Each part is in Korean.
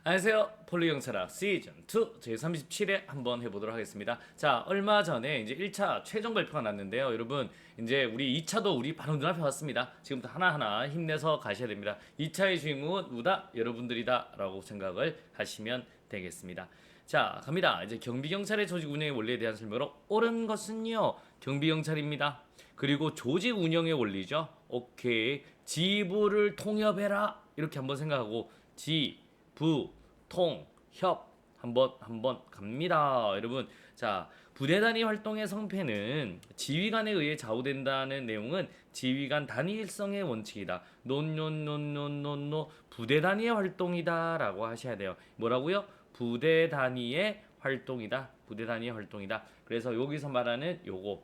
안녕하세요. 폴리경찰학 시즌2 제37회 한번 해보도록 하겠습니다. 자, 얼마 전에 이제 1차 최종 발표가 났는데요. 여러분, 이제 우리 2차도 우리 바로 눈앞에 왔습니다. 지금부터 하나하나 힘내서 가셔야 됩니다. 2차의 주인공은 우다 여러분들이다 라고 생각을 하시면 되겠습니다. 자, 갑니다. 이제 경비경찰의 조직 운영의 원리에 대한 설명으로 옳은 것은요, 경비경찰입니다. 그리고 조직 운영의 원리죠. 오케이. 지부를 통협해라. 이렇게 한번 생각하고 부, 통, 협 한번 갑니다. 여러분. 자, 부대 단위 활동의 성패는 지휘관에 의해 좌우된다는 내용은 지휘관 단일성의 원칙이다. 논 부대 단위의 활동이다라고 하셔야 돼요. 뭐라고요? 부대 단위의 활동이다. 부대 단위의 활동이다. 그래서 여기서 말하는 요거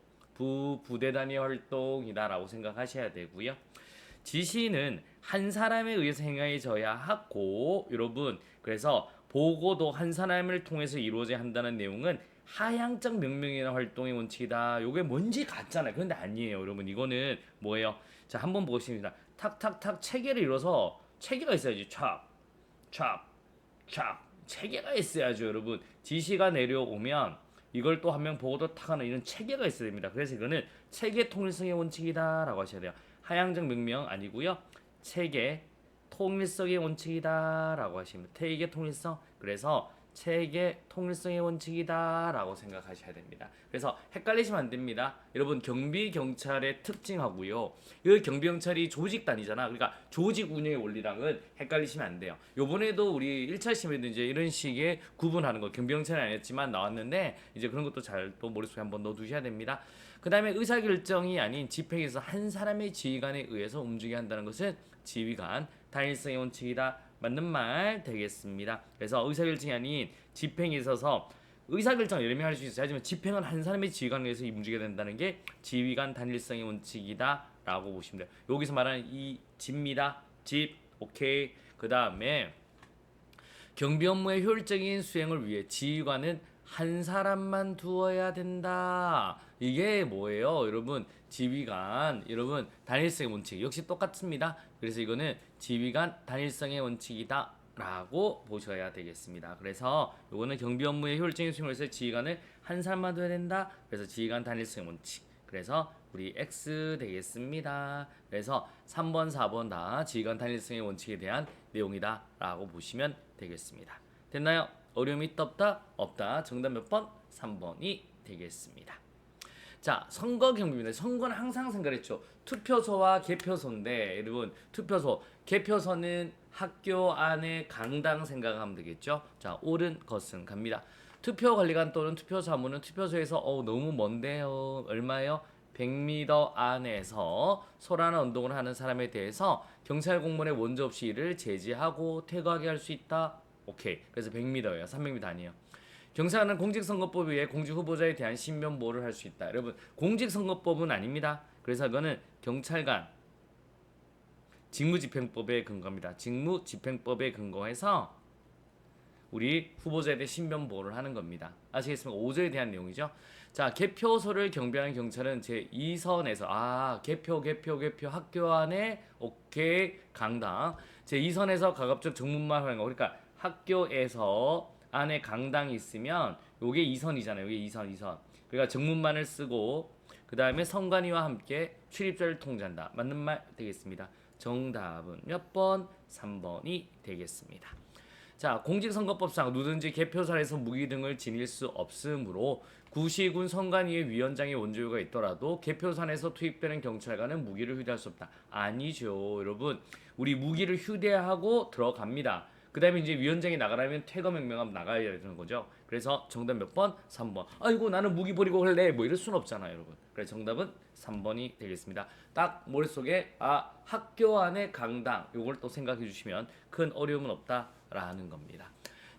부대 단위의 활동이다라고 생각하셔야 되고요. 지시는 한 사람에 의해서 행해져야 하고, 여러분, 그래서 보고도 한 사람을 통해서 이루어져야 한다는 내용은 하향적 명령이나 활동의 원칙이다. 요게 뭔지 같잖아요. 그런데 아니에요, 여러분. 이거는 뭐예요? 자, 한번 보겠습니다. 탁탁탁 체계를 이뤄서 체계가 있어야지. 촥 체계가 있어야죠, 여러분. 지시가 내려오면 이걸 또 한 명 보고도 탁 하는 이런 체계가 있어야 됩니다. 그래서 이거는 체계 통일성의 원칙이다라고 하셔야 돼요. 하향적 명령 아니고요. 체계 통일성의 원칙이다라고 하시면 체계 통일성. 그래서 체계 통일성의 원칙이다라고 생각하셔야 됩니다. 그래서 헷갈리시면 안 됩니다. 여러분, 경비 경찰의 특징하고요. 이 경비 경찰이 조직 단위잖아. 그러니까 조직 운영의 원리랑은 헷갈리시면 안 돼요. 요번에도 우리 1차 시험에도 이제 이런 식의 구분하는 거 경비 경찰은 아니었지만 나왔는데 이제 그런 것도 잘 또 머릿속에 한번 넣어 두셔야 됩니다. 그다음에 의사결정이 아닌 집행에서 한 사람의 지휘관에 의해서 움직이게 한다는 것은 지휘관 단일성의 원칙이다. 맞는 말 되겠습니다. 그래서 의사결정이 아닌 집행에 있어서 의사결정 여러 명 할 수 있어요. 하지만 집행은 한 사람의 지휘관에 의해서 움직여야 된다는 게 지휘관 단일성의 원칙이다 라고 보시면 돼요. 여기서 말하는 이 집입니다. 집. 오케이. 그 다음에 경비 업무의 효율적인 수행을 위해 지휘관은 한 사람만 두어야 된다. 이게 뭐예요? 여러분, 지휘관, 여러분, 단일성의 원칙. 역시 똑같습니다. 그래서 이거는 지휘관 단일성의 원칙이다. 라고 보셔야 되겠습니다. 그래서 이거는 경비 업무의 효율적인 수행을 위해서 지휘관을 한 사람만 둬야 된다. 그래서 지휘관 단일성의 원칙. 그래서 우리 X 되겠습니다. 그래서 3번, 4번 다 지휘관 단일성의 원칙에 대한 내용이다. 라고 보시면 되겠습니다. 됐나요? 어려움이 있다 없다? 없다. 정답 몇 번? 3번이 되겠습니다. 자, 선거 경비입니다. 선거는 항상 생각했죠. 투표소와 개표소인데 여러분, 투표소, 개표소는 학교 안에 강당 생각하면 되겠죠. 자, 옳은 것은 갑니다. 투표관리관 또는 투표사무는 투표소에서 너무 먼데요. 얼마요? 100m 안에서 소라는 운동을 하는 사람에 대해서 경찰 공무원의 원조 없이 이를 제지하고 퇴거하게 할 수 있다. 오케이. 그래서 100m예요. 300m 아니에요. 경찰은 공직선거법에 의해 공직후보자에 대한 신변 보호를 할 수 있다. 여러분, 공직선거법은 아닙니다. 그래서 이거는 경찰관 직무집행법에 근거합니다. 직무집행법에 근거해서 우리 후보자에 대해 신변 보호를 하는 겁니다. 아시겠습니까? 5조에 대한 내용이죠. 자, 개표소를 경비하는 경찰은 제2선에서 개표 학교 안에 오케이 강당 제2선에서 가급적 정문만 하는 거. 그러니까 학교에서 안에 강당이 있으면 요게 2선이잖아요. 요게 2선. 그러니까 정문만을 쓰고 그 다음에 선관위와 함께 출입자를 통제한다. 맞는 말 되겠습니다. 정답은 몇 번? 3번이 되겠습니다. 자, 공직선거법상 누든지 개표소에서 무기 등을 지닐 수 없으므로 구시군 선관위의 위원장의 원조가 있더라도 개표소에서 투입되는 경찰관은 무기를 휴대할 수 없다. 아니죠, 여러분. 우리 무기를 휴대하고 들어갑니다. 그 다음에 이제 위원장이 나가라면 퇴거 명령하면 나가야 되는 거죠. 그래서 정답 몇 번? 3번. 아이고, 나는 무기 버리고 할래. 뭐 이럴 수는 없잖아요, 여러분. 그래서 정답은 3번이 되겠습니다. 딱 머릿속에 학교 안에 강당 요걸 또 생각해 주시면 큰 어려움은 없다라는 겁니다.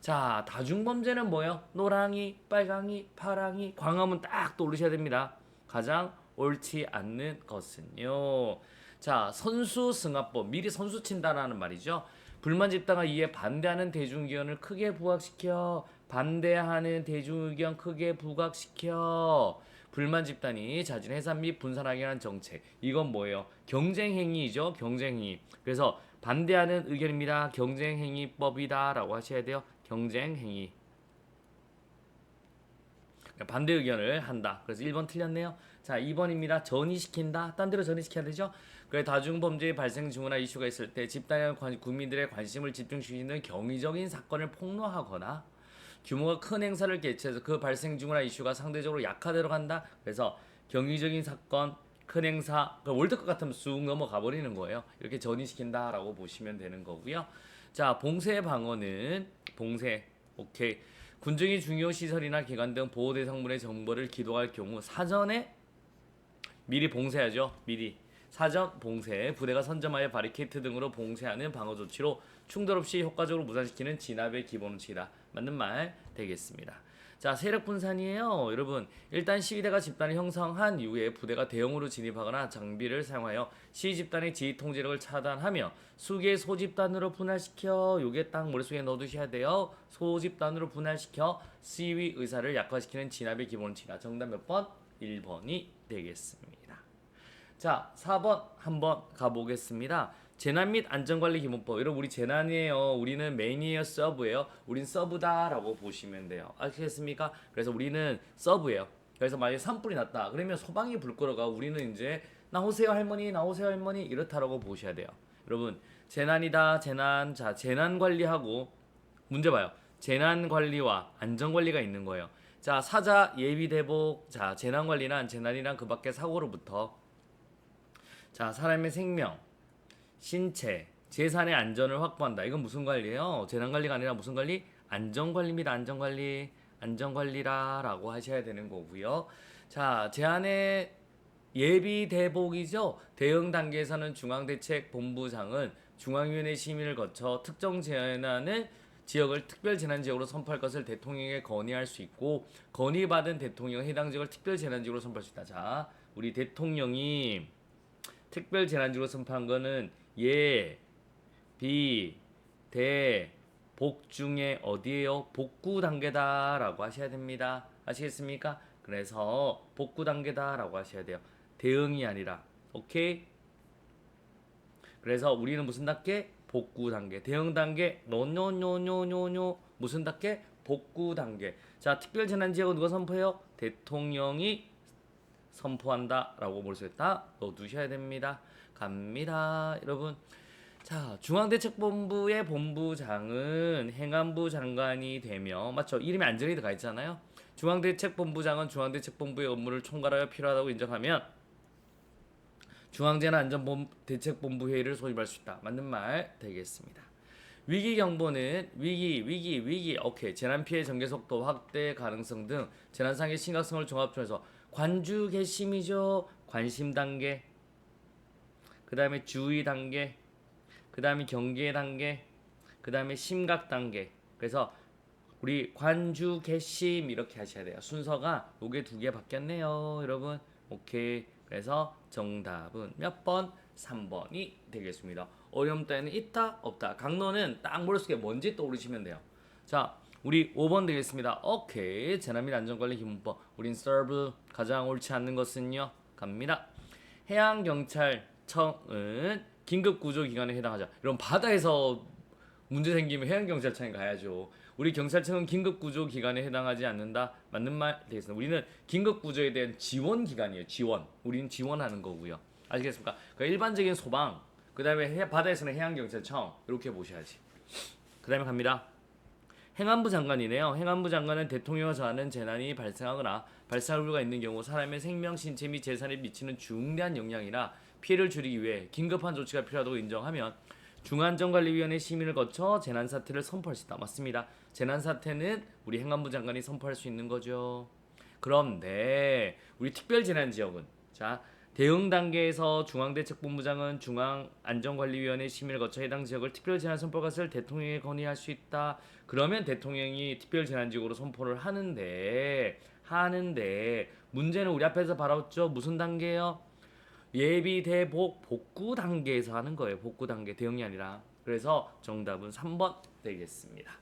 자, 다중범죄는 뭐예요? 노랑이, 빨강이, 파랑이, 광화문 딱 떠올리셔야 됩니다. 가장 옳지 않는 것은요. 자, 선수승합법, 미리 선수 친다라는 말이죠. 불만 집단과 이에 반대하는 대중의견을 크게 부각시켜. 반대하는 대중의견 크게 부각시켜. 불만 집단이 자진 해산 및 분산하게 하는 정책. 이건 뭐예요? 경쟁행위이죠. 경쟁행위. 그래서 반대하는 의견입니다. 경쟁행위법이다라고 하셔야 돼요. 경쟁행위. 반대 의견을 한다. 그래서 1번 틀렸네요. 자, 2번입니다. 전이시킨다. 딴 데로 전이시켜야 되죠? 그래 다중범죄의 발생 징후나 이슈가 있을 때 집단이나 국민들의 관심을 집중시키는 경이적인 사건을 폭로하거나 규모가 큰 행사를 개최해서 그 발생 징후나 이슈가 상대적으로 약화되어 간다. 그래서 경이적인 사건, 큰 행사, 월드컵 같으면 쑥 넘어가 버리는 거예요. 이렇게 전이시킨다라고 보시면 되는 거고요. 자, 봉쇄 방어는 봉쇄. 오케이. 군정의 중요 시설이나 기관 등 보호 대상물의 정보를 기록할 경우 사전에 미리 봉쇄하죠. 미리 사전 봉쇄, 부대가 선점하여 바리케이트 등으로 봉쇄하는 방어 조치로 충돌 없이 효과적으로 무산시키는 진압의 기본치다. 맞는 말 되겠습니다. 자, 세력 분산이에요. 여러분, 일단 시위대가 집단을 형성한 이후에 부대가 대형으로 진입하거나 장비를 사용하여 시위 집단의 지휘 통제력을 차단하며 수개의 소집단으로 분할시켜, 요게 딱 머릿속에 넣어두셔야 돼요. 소집단으로 분할시켜 시위 의사를 약화시키는 진압의 기본치다. 정답 몇 번? 1번이 되겠습니다. 자, 4번 한번 가보겠습니다. 재난 및 안전관리 기본법. 여러분, 우리 재난이에요. 우리는 메인이에요, 서브예요. 우린 서브다라고 보시면 돼요. 아시겠습니까? 그래서 우리는 서브예요. 그래서 만약에 산불이 났다. 그러면 소방이 불 끌어가. 우리는 이제 나오세요 할머니, 나오세요 할머니 이렇다라고 보셔야 돼요. 여러분, 재난이다, 재난. 자, 재난 관리하고 문제 봐요. 재난 관리와 안전 관리가 있는 거예요. 자, 사자, 예비 대복. 자, 재난 관리란 재난이란 그 밖의 사고로부터 자, 사람의 생명, 신체, 재산의 안전을 확보한다. 이건 무슨 관리예요? 재난관리가 아니라 무슨 관리? 안전관리입니다. 안전관리. 안전관리라라고 하셔야 되는 거고요. 자, 제안의 예비 대복이죠. 대응 단계에서는 중앙대책본부장은 중앙위원회 심의를 거쳐 특정 재난을 지역을 특별재난지역으로 선포할 것을 대통령에게 건의할 수 있고 건의받은 대통령은 해당 지역을 특별재난지역으로 선포할 수 있다. 자, 우리 대통령이 특별재난지역으로 선포한 거는 예, 비, 대, 복 중에 어디에요? 복구 단계다라고 하셔야 됩니다. 아시겠습니까? 그래서 복구 단계다라고 하셔야 돼요. 대응이 아니라. 오케이? 그래서 우리는 무슨 단계? 복구 단계. 대응 단계. 노노노노노노. 무슨 단계? 복구 단계. 자, 특별재난지역은 누가 선포해요? 대통령이 선포한다라고 머릿속에 딱 넣어두셔야 됩니다. 갑니다, 여러분. 자, 중앙대책본부의 본부장은 행안부 장관이 되며 맞죠? 이름이 안전이 들어가 있잖아요. 중앙대책본부장은 중앙대책본부의 업무를 총괄하여 필요하다고 인정하면 중앙재난안전대책본부 회의를 소집할 수 있다. 맞는 말 되겠습니다. 위기경보는 위기 오케이. 재난피해 전개 속도 확대 가능성 등 재난상의 심각성을 종합해서 관주 개심이죠. 관심 단계. 그 다음에 주의 단계. 그 다음에 경계 단계. 그 다음에 심각 단계. 그래서 우리 관주 개심 이렇게 하셔야 돼요. 순서가 요게 두 개 바뀌었네요, 여러분. 오케이. 그래서 정답은 몇 번? 3번이 되겠습니다. 어려움 따위는 있다 없다. 강론은 딱 머릿속에 뭔지 떠오르시면 돼요. 자, 우리 5번 되겠습니다. 오케이. 재난 및 안전관리 기본법. 우린 서브. 가장 옳지 않는 것은요. 갑니다. 해양경찰청은 긴급구조기관에 해당하자. 이런 바다에서 문제 생기면 해양경찰청에 가야죠. 우리 경찰청은 긴급구조기관에 해당하지 않는다. 맞는 말 되겠습니다. 우리는 긴급구조에 대한 지원기관이에요. 지원. 우리는 지원하는 거고요. 아시겠습니까? 그러니까 일반적인 소방, 그 다음에 바다에서는 해양경찰청 이렇게 보셔야지. 그 다음에 갑니다. 행안부 장관이네요. 행안부 장관은 대통령을 저하는 재난이 발생하거나 발생할 우려가 있는 경우 사람의 생명, 신체 및 재산에 미치는 중대한 영향이나 피해를 줄이기 위해 긴급한 조치가 필요하다고 인정하면 중앙안전관리위원회 심의를 거쳐 재난사태를 선포할 수 있다. 맞습니다. 재난사태는 우리 행안부 장관이 선포할 수 있는 거죠. 그런데 우리 특별재난지역은 자, 대응 단계에서 중앙대책본부장은 중앙안전관리위원회 심의를 거쳐 해당 지역을 특별재난 선포 것을 대통령에 건의할 수 있다. 그러면 대통령이 특별재난지역으로 선포를 하는데 문제는 우리 앞에서 바라봤죠. 무슨 단계예요? 예비 대복 복구 단계에서 하는 거예요. 복구 단계 대응이 아니라. 그래서 정답은 3번 되겠습니다.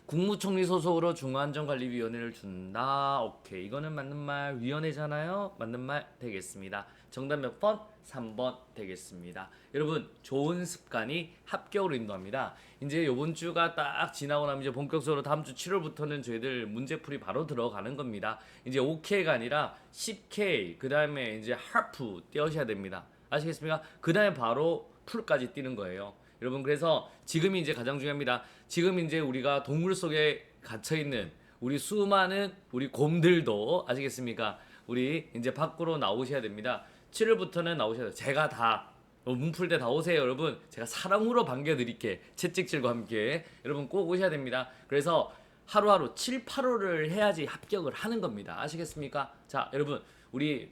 국무총리 소속으로 중앙안전관리위원회를 준다. 오케이. 이거는 맞는 말. 위원회잖아요. 맞는 말 되겠습니다. 정답 몇 번? 3번 되겠습니다. 여러분 좋은 습관이 합격으로 인도합니다. 이제 이번 주가 딱 지나고 나면 이제 본격적으로 다음 주 7월부터는 저희들 문제풀이 바로 들어가는 겁니다. 이제 5K가 아니라 10K 그 다음에 이제 하프 띄우셔야 됩니다. 아시겠습니까? 그 다음에 바로 풀까지 뛰는 거예요. 여러분 그래서 지금이 이제 가장 중요합니다. 지금 이제 우리가 동물 속에 갇혀 있는 우리 수많은 우리 곰들도 아시겠습니까? 우리 이제 밖으로 나오셔야 됩니다. 7월부터는 나오셔야 돼요. 제가 다 문풀 때 다 오세요, 여러분. 제가 사랑으로 반겨드릴게. 채찍질과 함께 여러분 꼭 오셔야 됩니다. 그래서 하루하루 7, 8호를 해야지 합격을 하는 겁니다. 아시겠습니까? 자, 여러분 우리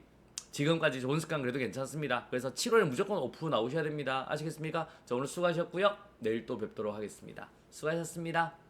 지금까지 좋은 습관 그래도 괜찮습니다. 그래서 7월에 무조건 오프 나오셔야 됩니다. 아시겠습니까? 자, 오늘 수고하셨고요. 내일 또 뵙도록 하겠습니다. 수고하셨습니다.